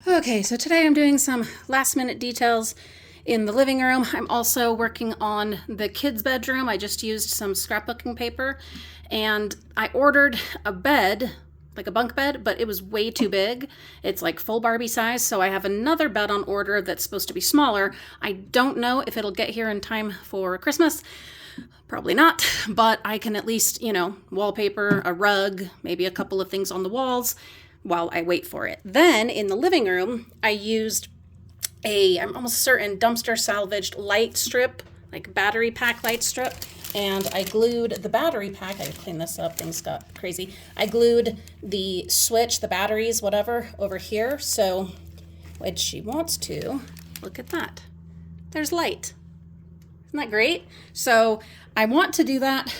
Okay, so today I'm doing some last minute details in the living room. I'm also working on the kids' bedroom. I just used some scrapbooking paper and I ordered a bed, like a bunk bed, but it was way too big. It's like full Barbie size, so I have another bed on order that's supposed to be smaller. I don't know if it'll get here in time for Christmas. Probably not, but I can at least, wallpaper, a rug, maybe a couple of things on the walls while I wait for it. Then in the living room, I used I'm almost certain, dumpster salvaged light strip, like battery pack light strip, and I glued the battery pack. I cleaned this up, things got crazy. I glued the switch, the batteries, whatever, over here. So when she wants to, look at that. There's light. Isn't that great? So I want to do that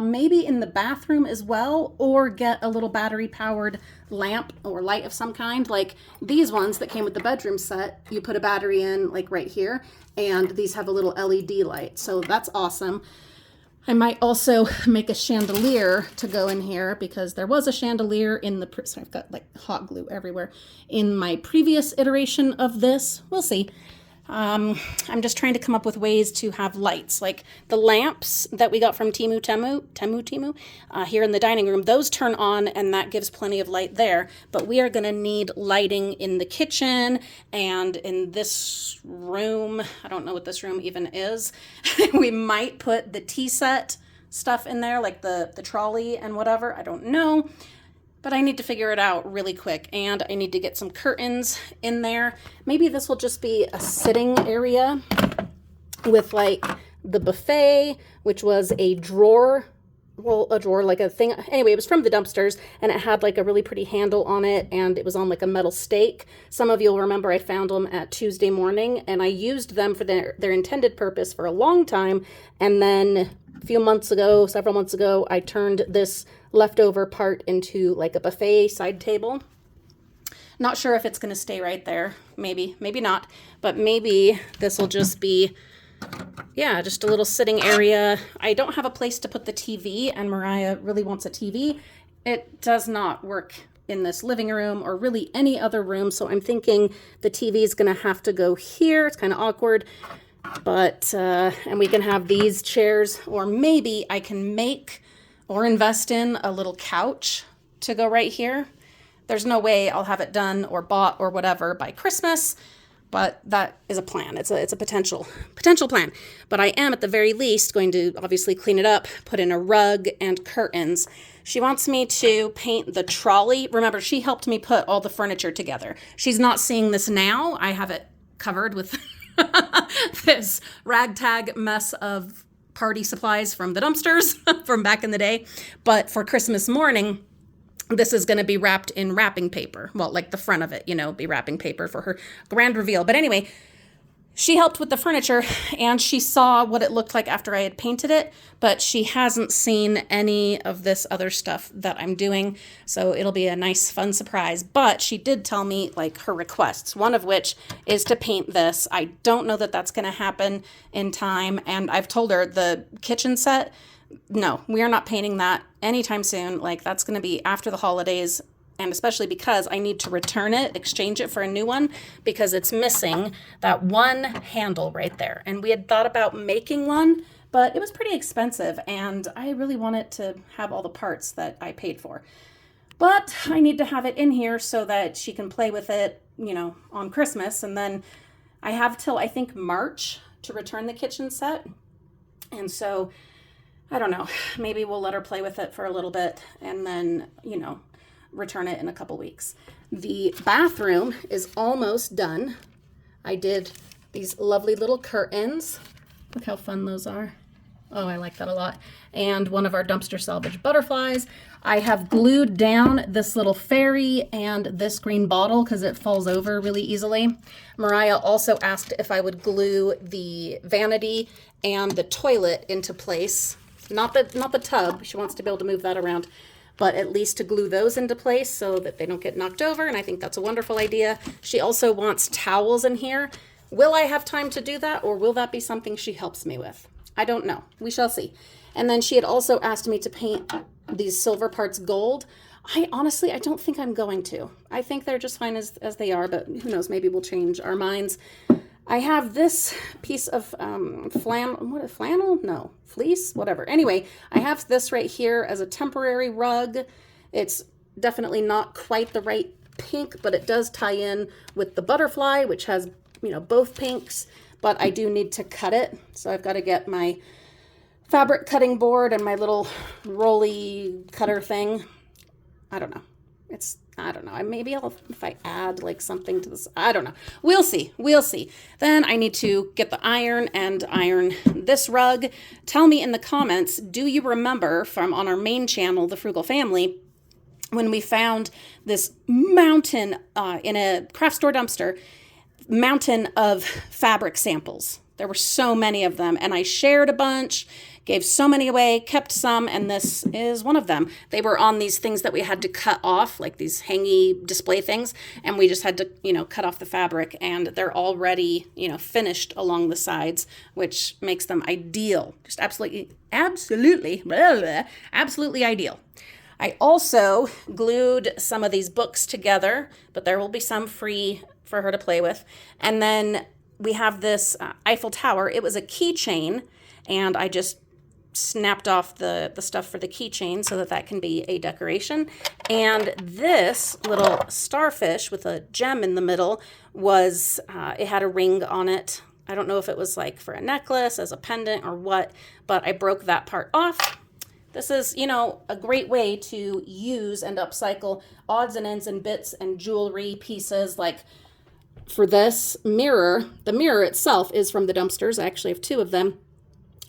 maybe in the bathroom as well, or get a little battery powered lamp or light of some kind, like these ones that came with the bedroom set. You put a battery in like right here, and these have a little LED light. So that's awesome. I might also make a chandelier to go in here, because there was a chandelier in the, so I've got like hot glue everywhere, in my previous iteration of this. We'll see. I'm just trying to come up with ways to have lights, like the lamps that we got from Temu here in the dining room. Those turn on and that gives plenty of light there, but we are going to need lighting in the kitchen and in this room. I don't know what this room even is. We might put the tea set stuff in there, like the trolley and whatever. I don't know. But I need to figure it out really quick, and I need to get some curtains in there. Maybe this will just be a sitting area with like the buffet, which was a drawer, like a thing. Anyway, it was from the dumpsters, and it had like a really pretty handle on it, and it was on like a metal stake. Some of you will remember I found them at Tuesday morning, and I used them for their intended purpose for a long time, and then several months ago, I turned this leftover part into like a buffet side table. Not sure if it's going to stay right there. Maybe not. But maybe this will just be, just a little sitting area. I don't have a place to put the TV, and Mariah really wants a TV. It does not work in this living room or really any other room, so I'm thinking the TV is going to have to go here. It's kind of awkward. But, and we can have these chairs, or maybe I can make or invest in a little couch to go right here. There's no way I'll have it done or bought or whatever by Christmas, but that is a plan. It's a potential plan. But I am at the very least going to obviously clean it up, put in a rug and curtains. She wants me to paint the trolley. Remember, she helped me put all the furniture together. She's not seeing this now. I have it covered with this ragtag mess of party supplies from the dumpsters from back in the day. But for Christmas morning, this is going to be wrapped in wrapping paper. Well, like the front of it, be wrapping paper for her grand reveal. But anyway, she helped with the furniture, and she saw what it looked like after I had painted it, but she hasn't seen any of this other stuff that I'm doing, so it'll be a nice, fun surprise. But she did tell me, like, her requests, one of which is to paint this. I don't know that that's going to happen in time, and I've told her the kitchen set, no, we are not painting that anytime soon. Like, that's going to be after the holidays, and especially because I need to return it, exchange it for a new one, because it's missing that one handle right there. And we had thought about making one, but it was pretty expensive, and I really wanted to have all the parts that I paid for. But I need to have it in here so that she can play with it, on Christmas. And then I have till, I think, March to return the kitchen set. And so, I don't know, maybe we'll let her play with it for a little bit, and then, return it in a couple weeks. The bathroom is almost done. I did these lovely little curtains. Look how fun those are. Oh, I like that a lot. And one of our dumpster salvage butterflies. I have glued down this little fairy and this green bottle because it falls over really easily. Mariah also asked if I would glue the vanity and the toilet into place. Not the tub. She wants to be able to move that around, but at least to glue those into place so that they don't get knocked over, and I think that's a wonderful idea. She also wants towels in here. Will I have time to do that, or will that be something she helps me with? I don't know. We shall see. And then she had also asked me to paint these silver parts gold. I honestly, I don't think I'm going to. I think they're just fine as they are, but who knows, maybe we'll change our minds. I have this piece of flannel? No, fleece? Whatever. Anyway, I have this right here as a temporary rug. It's definitely not quite the right pink, but it does tie in with the butterfly, which has, both pinks, but I do need to cut it. So I've got to get my fabric cutting board and my little rolly cutter thing. I don't know. I don't know. Maybe if I add like something to this, I don't know. We'll see. We'll see. Then I need to get the iron and iron this rug. Tell me in the comments, do you remember from on our main channel, The Frugal Family, when we found this mountain in a craft store dumpster, mountain of fabric samples? There were so many of them, and I shared a bunch, gave so many away, kept some, and this is one of them. They were on these things that we had to cut off, like these hangy display things, and we just had to, cut off the fabric, and they're already, finished along the sides, which makes them ideal. Just absolutely ideal. I also glued some of these books together, but there will be some free for her to play with. And then we have this Eiffel Tower. It was a keychain, and I just snapped off the stuff for the keychain so that can be a decoration. And this little starfish with a gem in the middle was, it had a ring on it. I don't know if it was like for a necklace, as a pendant or what, but I broke that part off. This is, a great way to use and upcycle odds and ends and bits and jewelry pieces. Like for this mirror, the mirror itself is from the dumpsters. I actually have 2 of them.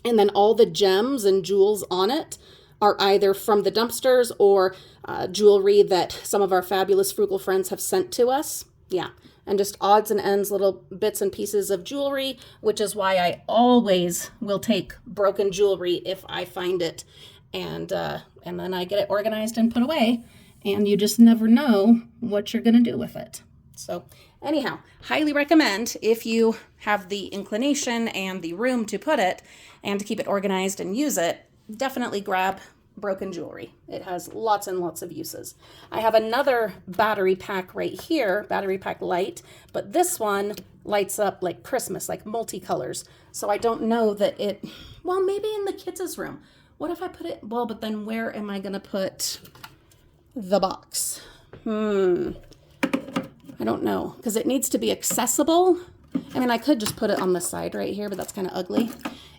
And then all the gems and jewels on it are either from the dumpsters or jewelry that some of our fabulous frugal friends have sent to us. Yeah. And just odds and ends, little bits and pieces of jewelry, which is why I always will take broken jewelry if I find it. And then I get it organized and put away, and you just never know what you're going to do with it. So anyhow, highly recommend, if you have the inclination and the room to put it and to keep it organized and use it, definitely grab broken jewelry. It has lots and lots of uses. I have another battery pack right here, battery pack light, but this one lights up like Christmas, like multicolors. So I don't know that maybe in the kids' room. What if I put it, but then where am I going to put the box? I don't know, because it needs to be accessible. I mean, I could just put it on the side right here, but that's kind of ugly.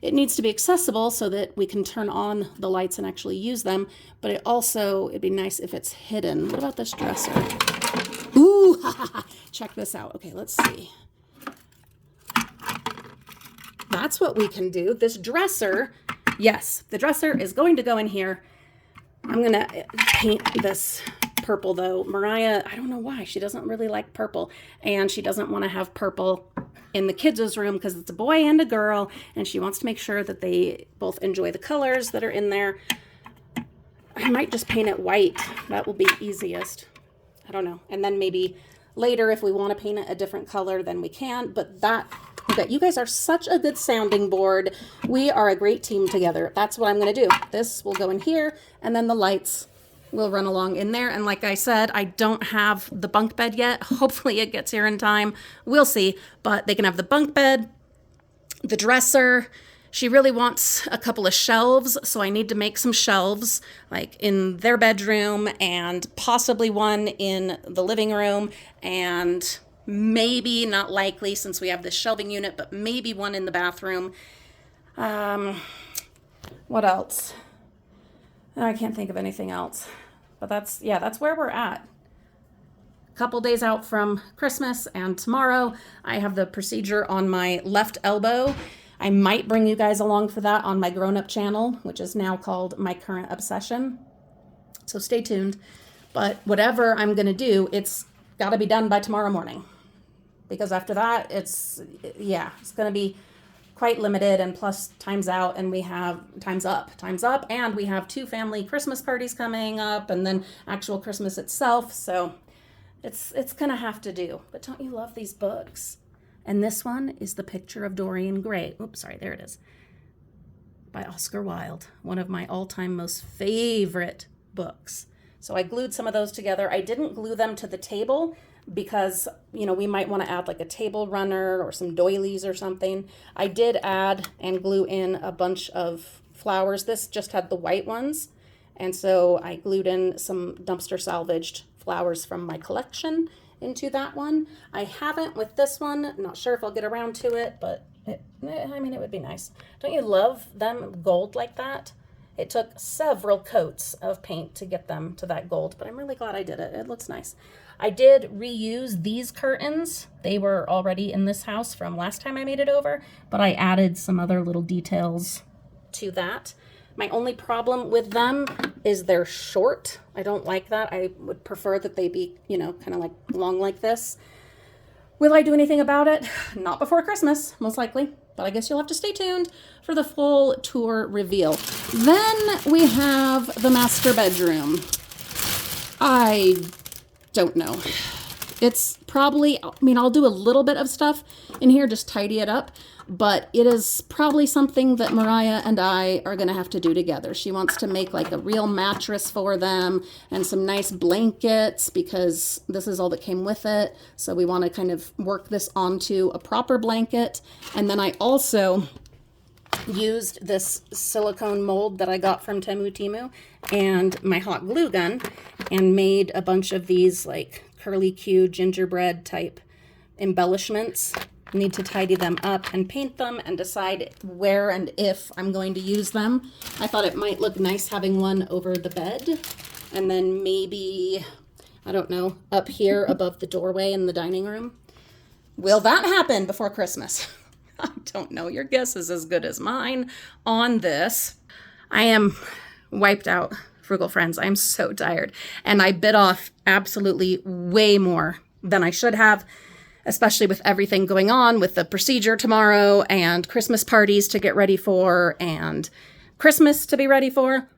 It needs to be accessible so that we can turn on the lights and actually use them, but it'd be nice if it's hidden. What about this dresser? Ooh, check this out. Okay, let's see. That's what we can do. This dresser, yes, the dresser is going to go in here. I'm going to paint this purple though. Mariah, I don't know why, she doesn't really like purple, and she doesn't want to have purple in the kids' room because it's a boy and a girl, and she wants to make sure that they both enjoy the colors that are in there. I might just paint it white. That will be easiest. I don't know. And then maybe later, if we want to paint it a different color, then we can. But okay, you guys are such a good sounding board. We are a great team together. That's what I'm going to do. This will go in here, and then the lights will run along in there. And like I said, I don't have the bunk bed yet. Hopefully it gets here in time. We'll see. But they can have the bunk bed, the dresser. She really wants a couple of shelves, so I need to make some shelves, like in their bedroom, and possibly one in the living room, and maybe, not likely since we have this shelving unit, but maybe one in the bathroom. What else? I can't think of anything else. But that's where we're at. A couple days out from Christmas, and tomorrow I have the procedure on my left elbow. I might bring you guys along for that on my grown-up channel, which is now called My Current Obsession. So stay tuned. But whatever I'm going to do, it's got to be done by tomorrow morning. Because after that, it's going to be quite limited, and plus time's out, and we have time's up, and we have 2 family Christmas parties coming up, and then actual Christmas itself. So it's going to have to do. But don't you love these books? And this one is The Picture of Dorian Gray. Oops, sorry, there it is. By Oscar Wilde, one of my all-time most favorite books. So I glued some of those together. I didn't glue them to the table because, you know, we might want to add like a table runner or some doilies or something. I did add and glue in a bunch of flowers. This just had the white ones. And so I glued in some dumpster salvaged flowers from my collection into that one. I haven't with this one. Not sure if I'll get around to it, but I mean, it would be nice. Don't you love them gold like that? It took several coats of paint to get them to that gold, but I'm really glad I did it. It looks nice. I did reuse these curtains. They were already in this house from last time I made it over, but I added some other little details to that. My only problem with them is they're short. I don't like that. I would prefer that they be, you know, kind of like long like this. Will I do anything about it? Not before Christmas, most likely. But I guess you'll have to stay tuned for the full tour reveal. Then we have the master bedroom. I don't know. It's probably, I mean, I'll do a little bit of stuff in here, just tidy it up. But it is probably something that Mariah and I are going to have to do together. She wants to make like a real mattress for them and some nice blankets because this is all that came with it. So we want to kind of work this onto a proper blanket. And then I also used this silicone mold that I got from Temu and my hot glue gun and made a bunch of these like curly Q gingerbread type embellishments. Need to tidy them up and paint them and decide where and if I'm going to use them. I thought it might look nice having one over the bed and then maybe, I don't know, up here above the doorway in the dining room. Will that happen before Christmas? I don't know. Your guess is as good as mine on this. I am wiped out, Frugal friends. I'm so tired. And I bit off absolutely way more than I should have, especially with everything going on with the procedure tomorrow and Christmas parties to get ready for and Christmas to be ready for.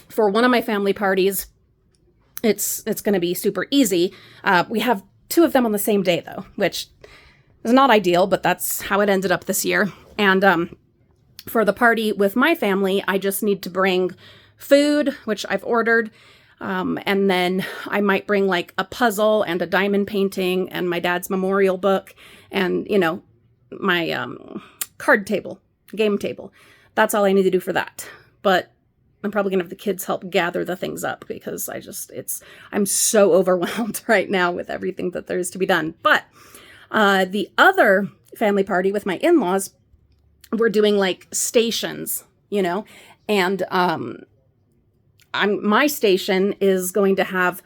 For one of my family parties, it's going to be super easy. We have 2 of them on the same day though, which is not ideal, but that's how it ended up this year. And for the party with my family, I just need to bring food, which I've ordered. And then I might bring like a puzzle and a diamond painting and my dad's memorial book and, you know, my card table, game table. That's all I need to do for that. But I'm probably going to have the kids help gather the things up because I'm so overwhelmed right now with everything that there is to be done. But the other family party with my in-laws, we're doing like stations, you know, and my station is going to have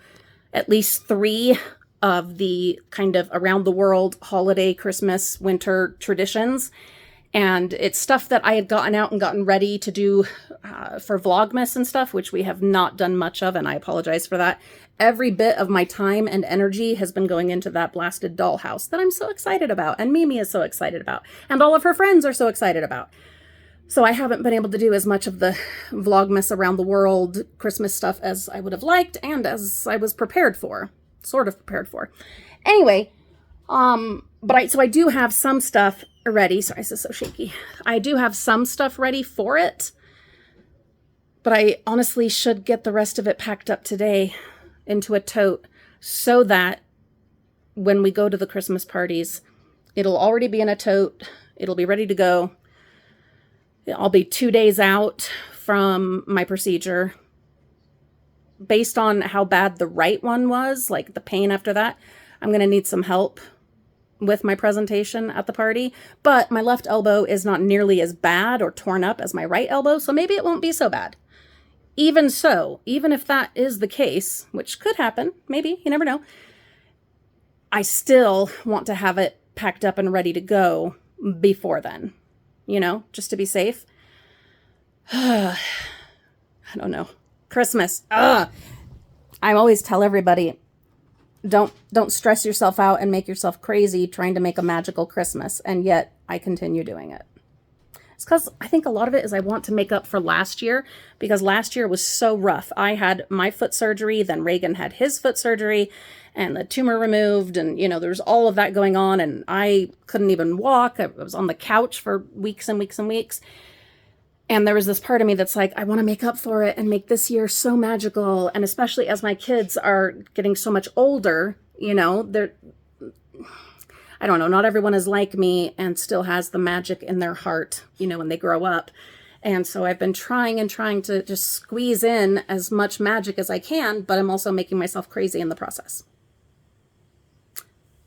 at least 3 of the kind of around the world holiday, Christmas, winter traditions. And it's stuff that I had gotten out and gotten ready to do for Vlogmas and stuff, which we have not done much of, and I apologize for that. Every bit of my time and energy has been going into that blasted dollhouse that I'm so excited about, and Mimi is so excited about, and all of her friends are so excited about. So I haven't been able to do as much of the Vlogmas around the world Christmas stuff as I would have liked and as I was prepared for, sort of prepared for. Anyway, so I do have some stuff ready. Sorry, this is so shaky. I do have some stuff ready for it, but I honestly should get the rest of it packed up today into a tote so that when we go to the Christmas parties, it'll already be in a tote. It'll be ready to go. I'll be 2 days out from my procedure. Based on how bad the right one was, like the pain after that, I'm going to need some help with my presentation at the party. But my left elbow is not nearly as bad or torn up as my right elbow, so maybe it won't be so bad. Even so, even if that is the case, which could happen, maybe, you never know, I still want to have it packed up and ready to go before then. You know, just to be safe. I don't know. Christmas. I always tell everybody, don't stress yourself out and make yourself crazy trying to make a magical Christmas. And yet I continue doing it. It's because I think a lot of it is I want to make up for last year because last year was so rough. I had my foot surgery, then Reagan had his foot surgery and the tumor removed. And, you know, there's all of that going on and I couldn't even walk. I was on the couch for weeks and weeks and weeks. And there was this part of me that's like, I want to make up for it and make this year so magical. And especially as my kids are getting so much older, you know, I don't know, not everyone is like me and still has the magic in their heart, you know, when they grow up. And so I've been trying to just squeeze in as much magic as I can, but I'm also making myself crazy in the process.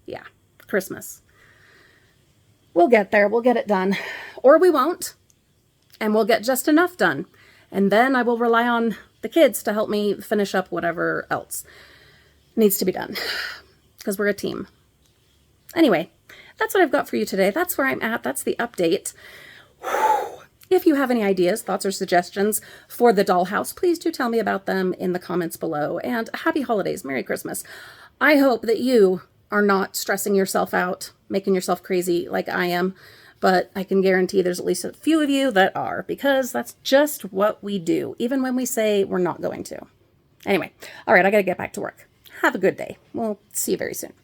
Yeah, Christmas. We'll get there. We'll get it done. Or we won't. And we'll get just enough done. And then I will rely on the kids to help me finish up whatever else needs to be done. Because we're a team. Anyway, that's what I've got for you today. That's where I'm at. That's the update. If you have any ideas, thoughts, or suggestions for the Dollhouse, please do tell me about them in the comments below. And happy holidays. Merry Christmas. I hope that you are not stressing yourself out, making yourself crazy like I am. But I can guarantee there's at least a few of you that are, because that's just what we do, even when we say we're not going to. Anyway, all right, I got to get back to work. Have a good day. We'll see you very soon.